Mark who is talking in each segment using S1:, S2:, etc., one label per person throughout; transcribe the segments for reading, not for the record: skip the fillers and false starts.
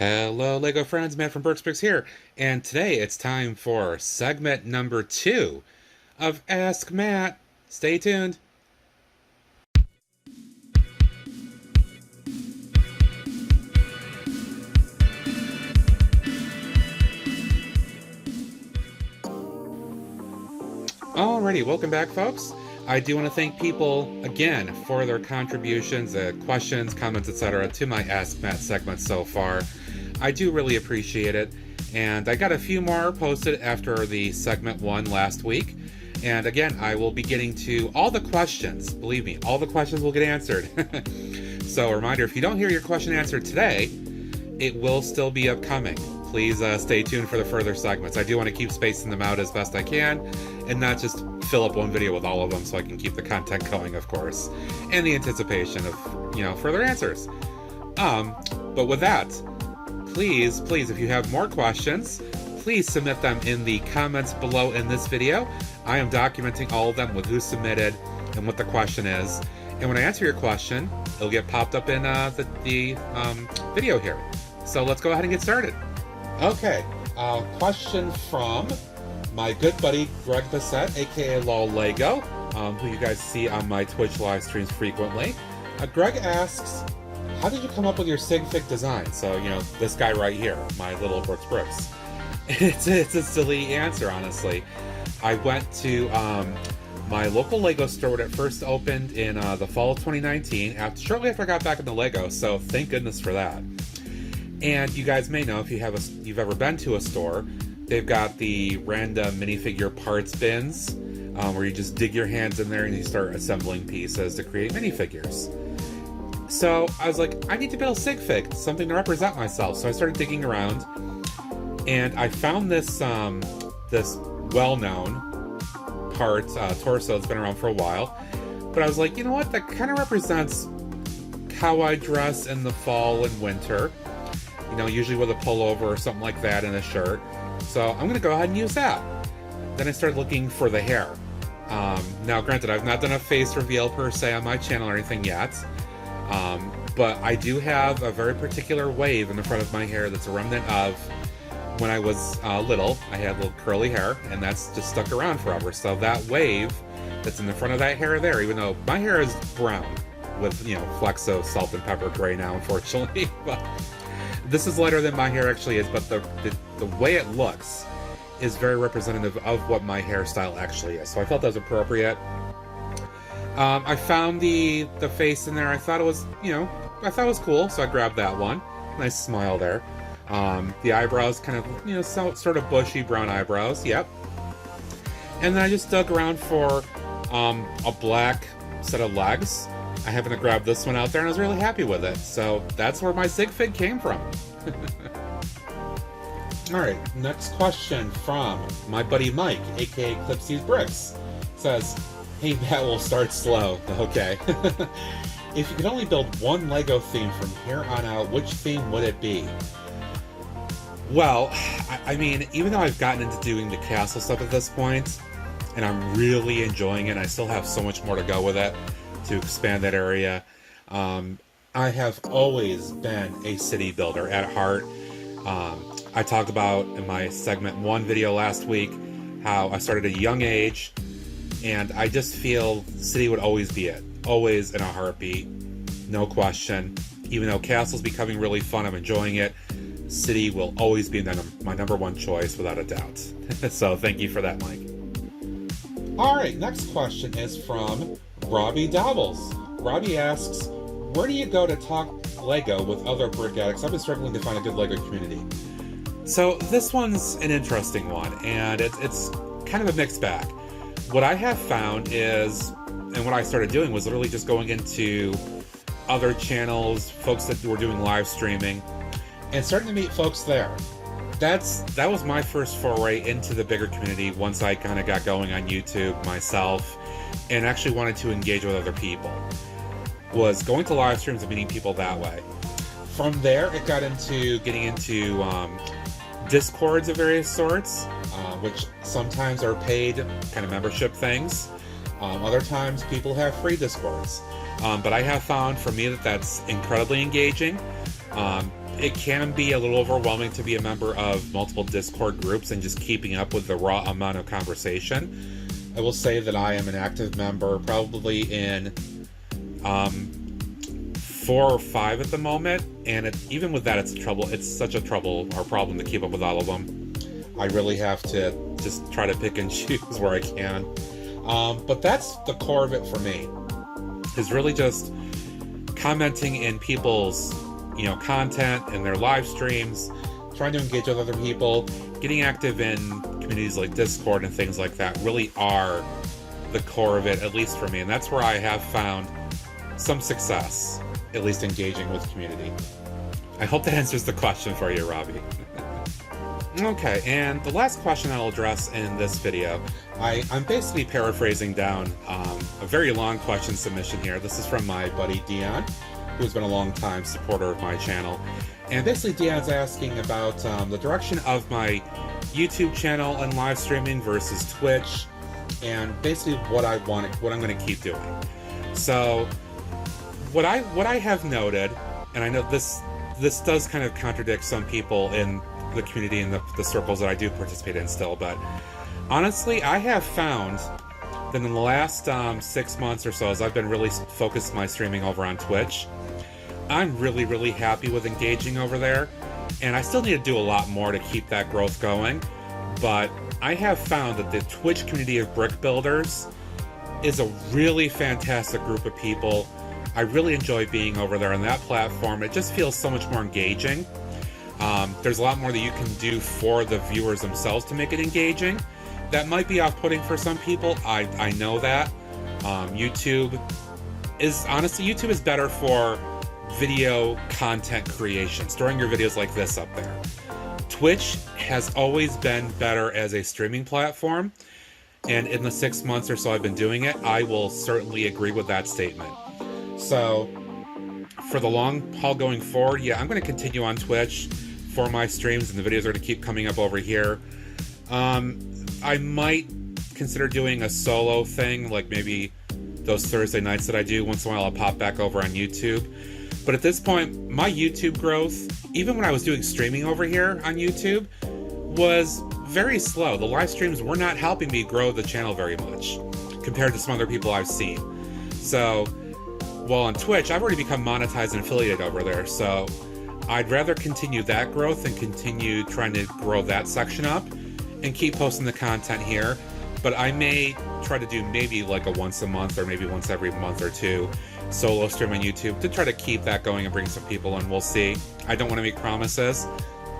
S1: Hello, LEGO friends. Matt from BrooksBricks here, and today it's time for segment number 2 of Ask Matt. Stay tuned. Alrighty, welcome back, folks. I do want to thank people again for their contributions, questions, comments, etc. to my Ask Matt segment so far. I do really appreciate it, and I got a few more posted after the segment 1 last week. And again, I will be getting to all the questions. Believe me, all the questions will get answered. So a reminder, if you don't hear your question answered today, it will still be upcoming. Please stay tuned for the further segments. I do want to keep spacing them out as best I can, and not just fill up one video with all of them, so I can keep the content going, of course, and the anticipation of, further answers. But with that, please, if you have more questions, please submit them in the comments below in this video. I am documenting all of them with who submitted and what the question is. And when I answer your question, it'll get popped up in the video here. So let's go ahead and get started. Okay, question from my good buddy Greg Bissett, aka LOL Lego, who you guys see on my Twitch live streams frequently. Greg asks, how did you come up with your sig fig design? So, this guy right here, my little BrooksBricks. It's a silly answer, honestly. I went to my local Lego store when it first opened in the fall of 2019, shortly after I got back into Lego, so thank goodness for that. And you guys may know, if you've ever been to a store, they've got the random minifigure parts bins, where you just dig your hands in there and you start assembling pieces to create minifigures. So I was like, I need to build a sig fig, something to represent myself. So I started digging around, and I found this this well-known part, torso that's been around for a while. But I was like, you know what? That kind of represents how I dress in the fall and winter. Usually with a pullover or something like that and a shirt. So I'm going to go ahead and use that. Then I started looking for the hair. Now, granted, I've not done a face reveal per se on my channel or anything yet. But I do have a very particular wave in the front of my hair that's a remnant of when I was little. I had little curly hair, and that's just stuck around forever. So that wave that's in the front of that hair there, even though my hair is brown with, flecks of salt and pepper gray now, unfortunately. But this is lighter than my hair actually is, but the way it looks is very representative of what my hairstyle actually is. So I felt that was appropriate. I found the face in there. I thought it was, cool, so I grabbed that one. Nice smile there. The eyebrows kind of, sort of bushy brown eyebrows. Yep. And then I just dug around for a black set of legs. I happened to grab this one out there, and I was really happy with it. So that's where my sig fig came from. Alright, next question from my buddy Mike, aka BrooksBricks. Says, hey Matt, we'll start slow. Okay. If you could only build one Lego theme from here on out, which theme would it be? Well, I mean, even though I've gotten into doing the castle stuff at this point, and I'm really enjoying it, I still have so much more to go with it to expand that area. I have always been a city builder at heart. I talked about in my segment 1 video last week how I started at a young age, and I just feel city would always be it. Always in a heartbeat, no question. Even though castle's becoming really fun, I'm enjoying it, city will always be my number 1 choice without a doubt. So thank you for that, Mike. Alright, next question is from Robbie Doubles. Robbie asks, where do you go to talk Lego with other brick addicts? I've been struggling to find a good Lego community. So this one's an interesting one, and it's kind of a mixed bag. What I have found is, and what I started doing was literally just going into other channels, folks that were doing live streaming, and starting to meet folks there. That was my first foray into the bigger community once I kind of got going on YouTube myself and actually wanted to engage with other people. Was going to live streams and meeting people that way. From there, it got into getting into Discords of various sorts, which sometimes are paid kind of membership things. Other times, people have free Discords. But I have found for me that that's incredibly engaging. it can be a little overwhelming to be a member of multiple Discord groups and just keeping up with the raw amount of conversation. I will say that I am an active member probably in 4 or 5 at the moment, and even with that, it's such a problem to keep up with all of them. I really have to just try to pick and choose where I can. But that's the core of it for me, is really just commenting in people's content and their live streams, trying to engage with other people, getting active in communities like Discord and things like that really are the core of it, at least for me. And that's where I have found some success, at least engaging with community. I hope that answers the question for you, Robbie. Okay, and the last question I'll address in this video, I'm basically paraphrasing down a very long question submission here. This is from my buddy Dion, who's been a long time supporter of my channel. And basically Dion's asking about the direction of my YouTube channel and live streaming versus Twitch, and basically what I'm going to keep doing. So what I have noted, and I know this does kind of contradict some people in the community and the circles that I do participate in still, but honestly, I have found that in the last 6 months or so, as I've been really focused my streaming over on Twitch, I'm really, really happy with engaging over there, and I still need to do a lot more to keep that growth going, but I have found that the Twitch community of brick builders is a really fantastic group of people. I really enjoy being over there on that platform. It just feels so much more engaging. There's a lot more that you can do for the viewers themselves to make it engaging. That might be off-putting for some people. I know that. YouTube is better for video content creation, storing your videos like this up there. Twitch has always been better as a streaming platform, and in the 6 months or so I've been doing it, I will certainly agree with that statement. So for the long haul going forward, yeah, I'm going to continue on Twitch for my streams, and the videos are to keep coming up over here. I might consider doing a solo thing, like maybe those Thursday nights that I do. Once in a while I'll pop back over on YouTube. But at this point, my YouTube growth, even when I was doing streaming over here on YouTube, was very slow. The live streams were not helping me grow the channel very much compared to some other people I've seen. So, while on Twitch, I've already become monetized and affiliated over there, so I'd rather continue that growth and continue trying to grow that section up and keep posting the content here. But I may try to do maybe like a once a month or maybe once every month or two solo stream on YouTube to try to keep that going and bring some people in. We'll see. I don't want to make promises.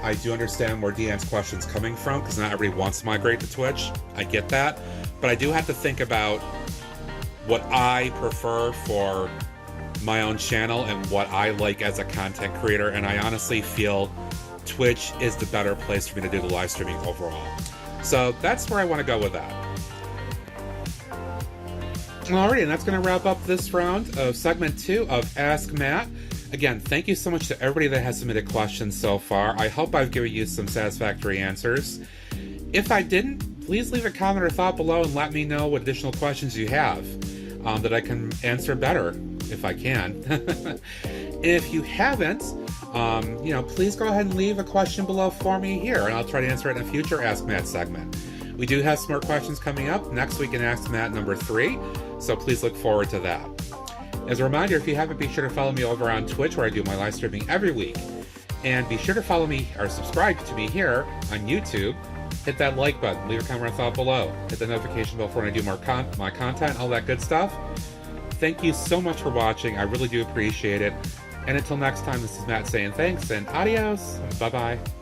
S1: I do understand where Deanne's question's coming from, because not everybody wants to migrate to Twitch. I get that. But I do have to think about what I prefer for my own channel and what I like as a content creator, and I honestly feel Twitch is the better place for me to do the live streaming overall. So that's where I want to go with that. Alrighty, and that's going to wrap up this round of segment 2 of Ask Matt. Again, thank you so much to everybody that has submitted questions so far. I hope I've given you some satisfactory answers. If I didn't, please leave a comment or thought below and let me know what additional questions you have that I can answer better, if I can. If you haven't, please go ahead and leave a question below for me here, and I'll try to answer it in a future Ask Matt segment. We do have some more questions coming up next week in Ask Matt number 3, so please look forward to that. As a reminder, if you haven't, be sure to follow me over on Twitch, where I do my live streaming every week. And be sure to follow me or subscribe to me here on YouTube. Hit that like button, leave a comment or thought below. Hit the notification bell for when I do more my content, all that good stuff. Thank you so much for watching. I really do appreciate it. And until next time, this is Matt saying thanks and adios. Bye-bye.